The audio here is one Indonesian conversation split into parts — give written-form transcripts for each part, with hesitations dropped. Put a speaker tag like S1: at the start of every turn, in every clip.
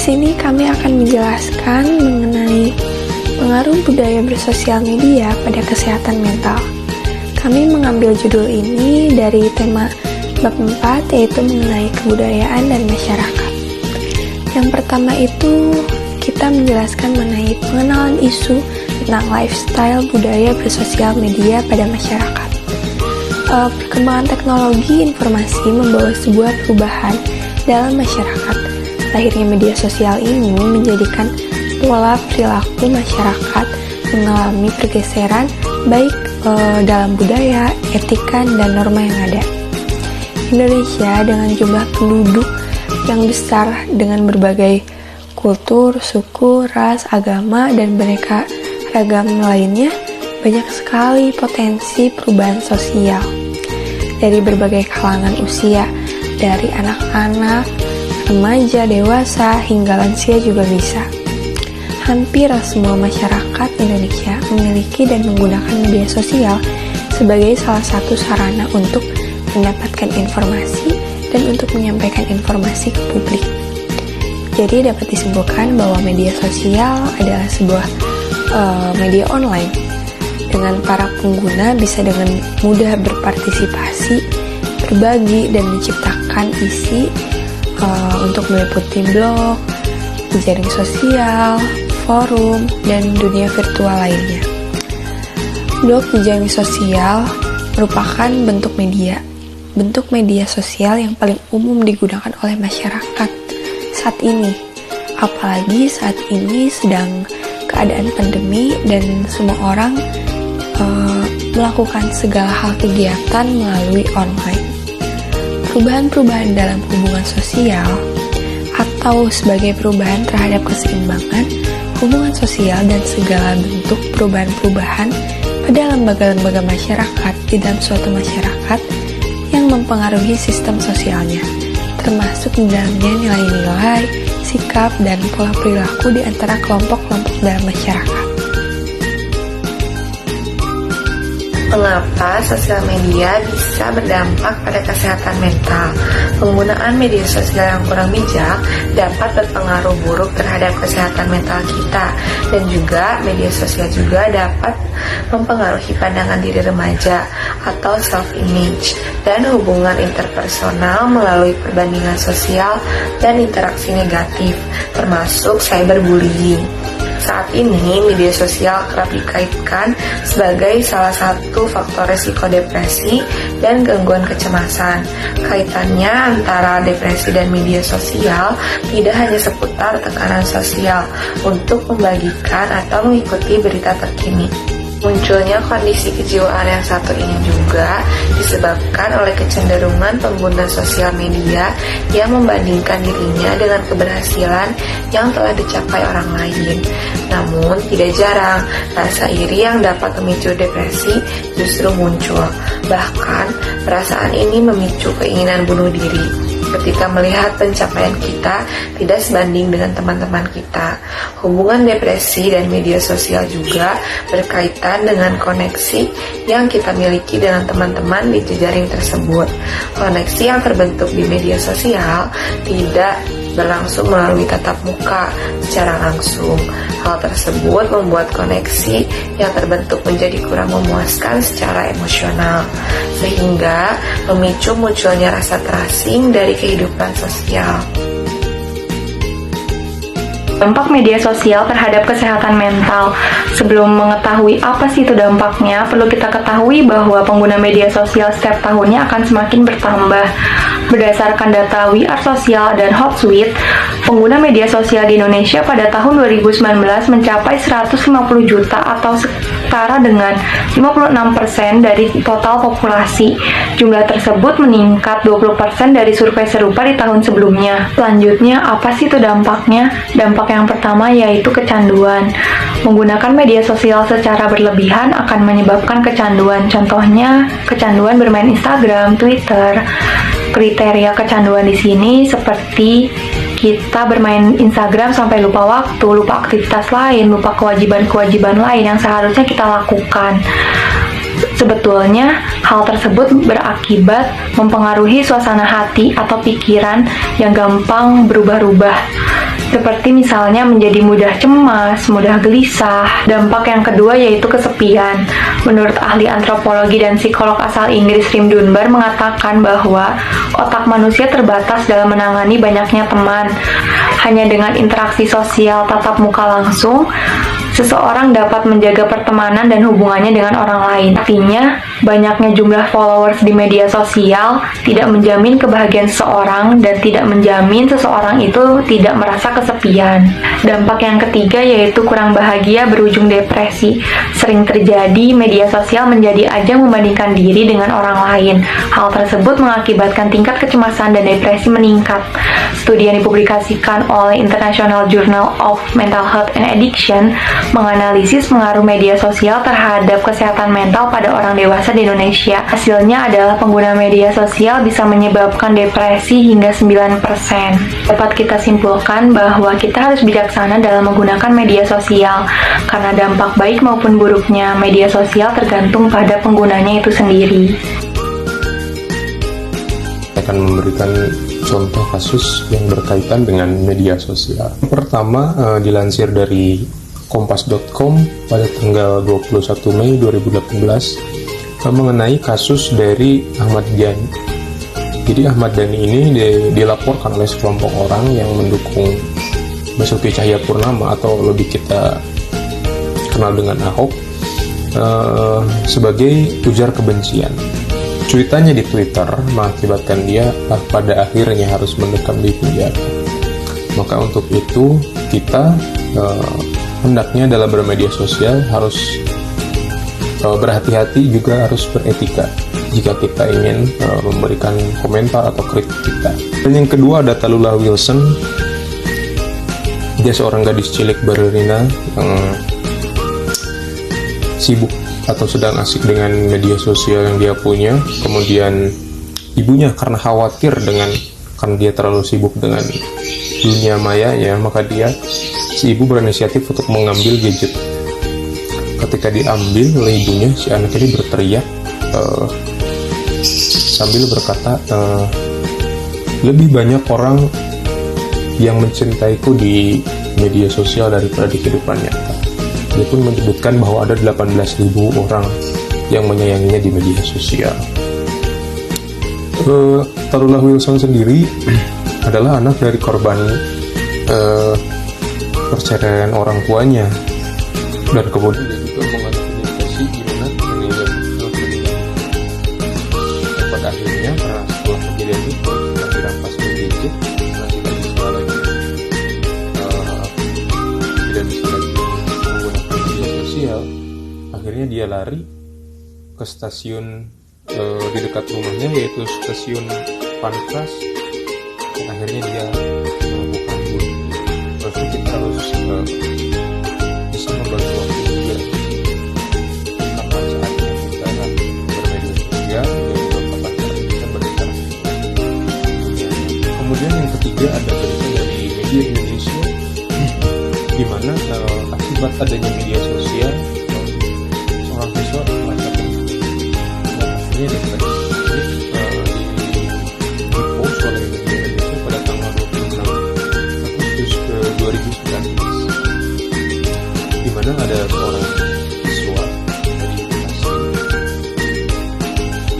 S1: sini kami akan menjelaskan mengenai pengaruh budaya bersosial media pada kesehatan mental. Kami mengambil judul ini dari tema bab 4, yaitu mengenai kebudayaan dan masyarakat. Yang pertama itu kita menjelaskan mengenai pengenalan isu tentang lifestyle budaya bersosial media pada masyarakat. Perkembangan teknologi informasi membawa sebuah perubahan dalam masyarakat. Lahirnya media sosial ini menjadikan pola perilaku masyarakat mengalami pergeseran baik dalam budaya, etika, dan norma yang ada. Indonesia dengan jumlah penduduk yang besar dengan berbagai kultur, suku, ras, agama, dan beraneka ragam lainnya, banyak sekali potensi perubahan sosial dari berbagai kalangan usia, dari anak-anak, remaja, dewasa, hingga lansia juga bisa. Hampir semua masyarakat Indonesia memiliki dan menggunakan media sosial sebagai salah satu sarana untuk mendapatkan informasi dan untuk menyampaikan informasi ke publik. Jadi dapat disimpulkan bahwa media sosial adalah sebuah media online. Dengan para pengguna bisa dengan mudah berpartisipasi, berbagi, dan menciptakan isi untuk meliputi blog, jejaring sosial, forum, dan dunia virtual lainnya. Blog jejaring sosial merupakan bentuk media sosial yang paling umum digunakan oleh masyarakat saat ini. Apalagi saat ini sedang keadaan pandemi dan semua orang melakukan segala hal kegiatan melalui online. Perubahan-perubahan dalam hubungan sosial atau sebagai perubahan terhadap keseimbangan hubungan sosial dan segala bentuk perubahan-perubahan pada lembaga-lembaga masyarakat di dalam suatu masyarakat yang mempengaruhi sistem sosialnya, termasuk di dalamnya nilai-nilai, sikap, dan pola perilaku di antara kelompok-kelompok dalam masyarakat.
S2: Mengapa sosial media bisa berdampak pada kesehatan mental? Penggunaan media sosial yang kurang bijak dapat berpengaruh buruk terhadap kesehatan mental kita, dan juga media sosial juga dapat mempengaruhi pandangan diri remaja atau self-image dan hubungan interpersonal melalui perbandingan sosial dan interaksi negatif, termasuk cyberbullying. Saat ini, media sosial kerap dikaitkan sebagai salah satu faktor resiko depresi dan gangguan kecemasan. Kaitannya antara depresi dan media sosial tidak hanya seputar tekanan sosial untuk membagikan atau mengikuti berita terkini. Munculnya kondisi kejiwaan yang satu ini juga disebabkan oleh kecenderungan pengguna sosial media yang membandingkan dirinya dengan keberhasilan yang telah dicapai orang lain. Namun, tidak jarang rasa iri yang dapat memicu depresi justru muncul. Bahkan, perasaan ini memicu keinginan bunuh diri ketika melihat pencapaian kita tidak sebanding dengan teman-teman kita. Hubungan depresi dan media sosial juga berkaitan dengan koneksi yang kita miliki dengan teman-teman di jejaring tersebut. Koneksi yang terbentuk di media sosial tidak berlangsung melalui tatap muka secara langsung. Hal tersebut membuat koneksi yang terbentuk menjadi kurang memuaskan secara emosional, sehingga memicu munculnya rasa terasing dari kehidupan sosial.
S3: Dampak media sosial terhadap kesehatan mental. Sebelum mengetahui apa sih itu dampaknya, perlu kita ketahui bahwa pengguna media sosial setiap tahunnya akan semakin bertambah. Berdasarkan data We Are Social dan Hootsuite, pengguna media sosial di Indonesia pada tahun 2019 mencapai 150 juta atau setara dengan 56% dari total populasi. Jumlah tersebut meningkat 20% dari survei serupa di tahun sebelumnya. Selanjutnya, apa sih itu dampaknya? Dampak yang pertama yaitu kecanduan. Menggunakan media sosial secara berlebihan akan menyebabkan kecanduan. Contohnya, kecanduan bermain Instagram, Twitter. Kriteria kecanduan di sini seperti kita bermain Instagram sampai lupa waktu, lupa aktivitas lain, lupa kewajiban-kewajiban lain yang seharusnya kita lakukan. Sebetulnya, hal tersebut berakibat mempengaruhi suasana hati atau pikiran yang gampang berubah-ubah. seperti misalnya menjadi mudah cemas, mudah gelisah. Dampak yang kedua yaitu kesepian. Menurut ahli antropologi dan psikolog asal Inggris Rim Dunbar mengatakan bahwa otak manusia terbatas dalam menangani banyaknya teman. Hanya dengan interaksi sosial tatap muka langsung, seseorang dapat menjaga pertemanan dan hubungannya dengan orang lain. Artinya, banyaknya jumlah followers di media sosial tidak menjamin kebahagiaan seseorang dan tidak menjamin seseorang itu tidak merasa kesepian. Dampak yang ketiga yaitu kurang bahagia berujung depresi. Sering terjadi media sosial menjadi ajang membandingkan diri dengan orang lain. Hal tersebut mengakibatkan tingkat kecemasan dan depresi meningkat. Studi yang dipublikasikan oleh International Journal of Mental Health and Addiction menganalisis pengaruh media sosial terhadap kesehatan mental pada orang dewasa di Indonesia. Hasilnya adalah pengguna media sosial bisa menyebabkan depresi hingga 9%. Dapat kita simpulkan bahwa kita harus bijaksana dalam menggunakan media sosial, karena dampak baik maupun buruknya media sosial tergantung pada penggunanya itu sendiri.
S4: Akan memberikan contoh kasus yang berkaitan dengan media sosial. Pertama, dilansir dari kompas.com pada tanggal 21 Mei 2018 mengenai kasus dari Ahmad Dhani. Jadi Ahmad Dhani ini dilaporkan oleh sekelompok orang yang mendukung Basuki Cahayapurnama atau lebih kita kenal dengan Ahok sebagai ujar kebencian. Cuitannya di Twitter mengakibatkan dia pada akhirnya harus mendekam di penjara. Maka untuk itu kita hendaknya dalam bermedia sosial harus berhati-hati, juga harus beretika jika kita ingin memberikan komentar atau kritik kita. Dan yang kedua ada Tallulah Wilson. Dia seorang gadis cilik Berlina yang sibuk atau sedang asik dengan media sosial yang dia punya. Kemudian ibunya karena khawatir karena dia terlalu sibuk dengan dunia mayanya, maka si ibu berinisiatif untuk mengambil gadget. Ketika diambil oleh ibunya, si anak ini berteriak sambil berkata, lebih banyak orang yang mencintaiku di media sosial daripada di kehidupan nyata. Dia pun menyebutkan bahwa ada 18.000 orang yang menyayanginya di media sosial. Tallulah Wilson sendiri adalah anak dari korban perceraian orang tuanya, dan kemudian dia juga mengalami depresi di mana pada akhirnya setelah kejadian itu dirampas gadget, tidak bisa lagi menggunakan media sosial. Akhirnya dia lari ke stasiun di dekat rumahnya, yaitu stasiun Pancras, dan akhirnya dia melakukan bunuh. Terus kita harus bisa membagi waktu juga, kapan saatnya kita bermedia sosial dan kapan saatnya kita berinteraksi. Kemudian yang ketiga ada berita dari media Indonesia, di mana akibat adanya media sosial seorang siswa merasa terhibur, dan akhirnya dia di-post oleh media Indonesia pada tanggal 26 Agustus 2019, di mana ada seorang siswa dari Bekasi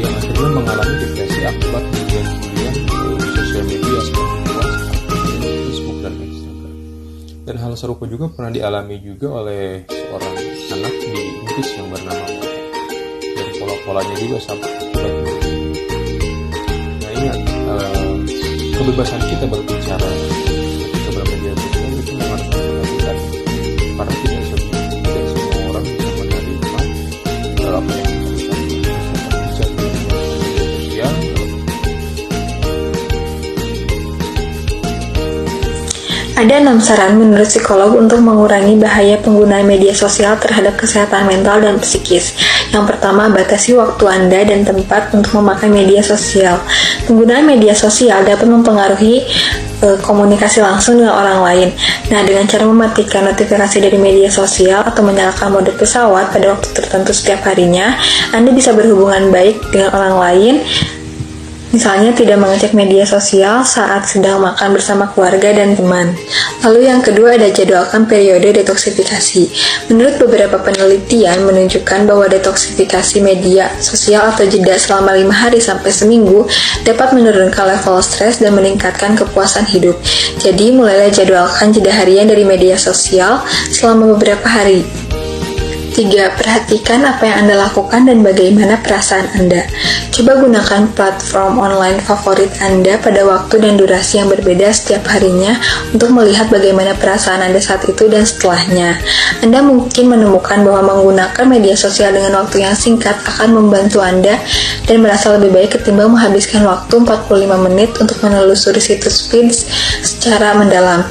S4: yang akhirnya mengalami depresi akibat kemudian di sosial media seperti WhatsApp, Facebook, dan Instagram. Dan hal serupa juga pernah dialami juga oleh seorang anak di Inggris yang bernama Mo. Dari pola-polanya juga sama. Nah, ingat, kebebasan kita berbicara ketika bermedia sosial itu memang harus diperhatikan, karena tidak semua orang bisa menerima apa yang kita bicara di media sosial.
S1: Ada 6 saran menurut psikolog untuk mengurangi bahaya penggunaan media sosial terhadap kesehatan mental dan psikis. Yang pertama, batasi waktu Anda dan tempat untuk memakai media sosial. Penggunaan media sosial dapat mempengaruhi komunikasi langsung dengan orang lain. Nah, dengan cara mematikan notifikasi dari media sosial atau menyalakan mode pesawat pada waktu tertentu setiap harinya, Anda bisa berhubungan baik dengan orang lain Misalnya tidak mengecek media sosial saat sedang makan bersama keluarga dan teman. Lalu yang kedua ada jadwalkan periode detoksifikasi. Menurut beberapa penelitian menunjukkan bahwa detoksifikasi media sosial atau jeda selama 5 hari sampai seminggu dapat menurunkan level stres dan meningkatkan kepuasan hidup. Jadi mulailah jadwalkan jeda harian dari media sosial selama beberapa hari. 3. Perhatikan apa yang Anda lakukan dan bagaimana perasaan Anda. Coba gunakan platform online favorit Anda pada waktu dan durasi yang berbeda setiap harinya untuk melihat bagaimana perasaan Anda saat itu dan setelahnya. Anda mungkin menemukan bahwa menggunakan media sosial dengan waktu yang singkat akan membantu Anda dan merasa lebih baik ketimbang menghabiskan waktu 45 menit untuk menelusuri situs feeds secara mendalam.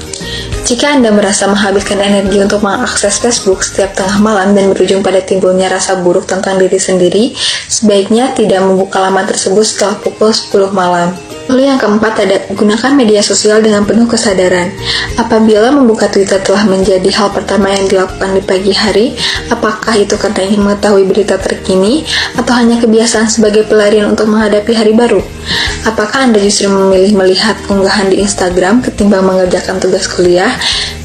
S1: Jika Anda merasa menghabiskan energi untuk mengakses Facebook setiap tengah malam dan berujung pada timbulnya rasa buruk tentang diri sendiri, sebaiknya tidak membuka laman tersebut setelah pukul 10 malam. Lalu yang keempat ada gunakan media sosial dengan penuh kesadaran. Apabila membuka Twitter telah menjadi hal pertama yang dilakukan di pagi hari, apakah itu karena ingin mengetahui berita terkini atau hanya kebiasaan sebagai pelarian untuk menghadapi hari baru? Apakah Anda justru memilih melihat unggahan di Instagram ketimbang mengerjakan tugas kuliah?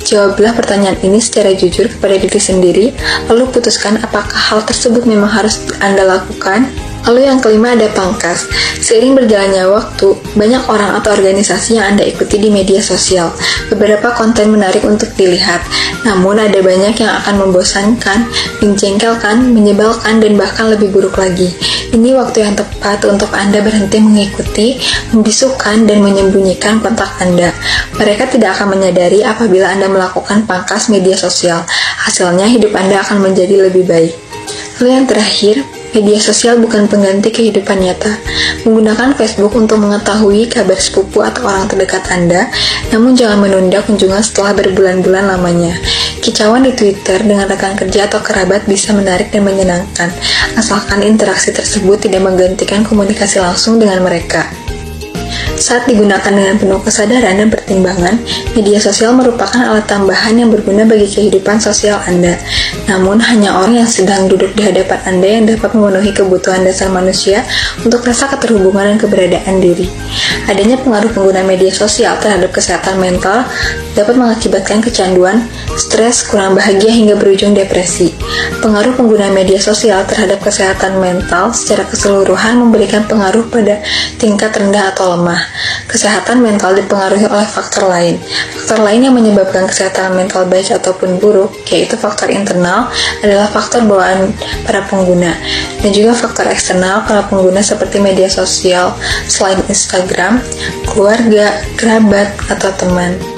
S1: Jawablah pertanyaan ini secara jujur kepada diri sendiri, lalu putuskan apakah hal tersebut memang harus Anda lakukan. Lalu yang kelima ada pangkas. Seiring berjalannya waktu, banyak orang atau organisasi yang Anda ikuti di media sosial. Beberapa konten menarik untuk dilihat, namun ada banyak yang akan membosankan, menjengkelkan, menyebalkan, dan bahkan lebih buruk lagi. Ini waktu yang tepat untuk Anda berhenti mengikuti, membisukan, dan menyembunyikan kontak Anda. Mereka tidak akan menyadari apabila Anda melakukan pangkas media sosial. Hasilnya hidup Anda akan menjadi lebih baik. Lalu yang terakhir, media sosial bukan pengganti kehidupan nyata. Menggunakan Facebook untuk mengetahui kabar sepupu atau orang terdekat Anda, namun jangan menunda kunjungan setelah berbulan-bulan lamanya. Kicauan di Twitter dengan rekan kerja atau kerabat bisa menarik dan menyenangkan, asalkan interaksi tersebut tidak menggantikan komunikasi langsung dengan mereka. Saat digunakan dengan penuh kesadaran dan pertimbangan, media sosial merupakan alat tambahan yang berguna bagi kehidupan sosial Anda. Namun, hanya orang yang sedang duduk di hadapan Anda yang dapat memenuhi kebutuhan dasar manusia untuk rasa keterhubungan dan keberadaan diri. Adanya pengaruh pengguna media sosial terhadap kesehatan mental dapat mengakibatkan kecanduan, stres, kurang bahagia hingga berujung depresi. Pengaruh pengguna media sosial terhadap kesehatan mental secara keseluruhan memberikan pengaruh pada tingkat rendah atau lemah. Kesehatan mental dipengaruhi oleh faktor lain. Faktor lain yang menyebabkan kesehatan mental baik ataupun buruk, yaitu faktor internal, adalah faktor bawaan para pengguna, dan juga faktor eksternal para pengguna seperti media sosial selain Instagram, keluarga, kerabat, atau teman.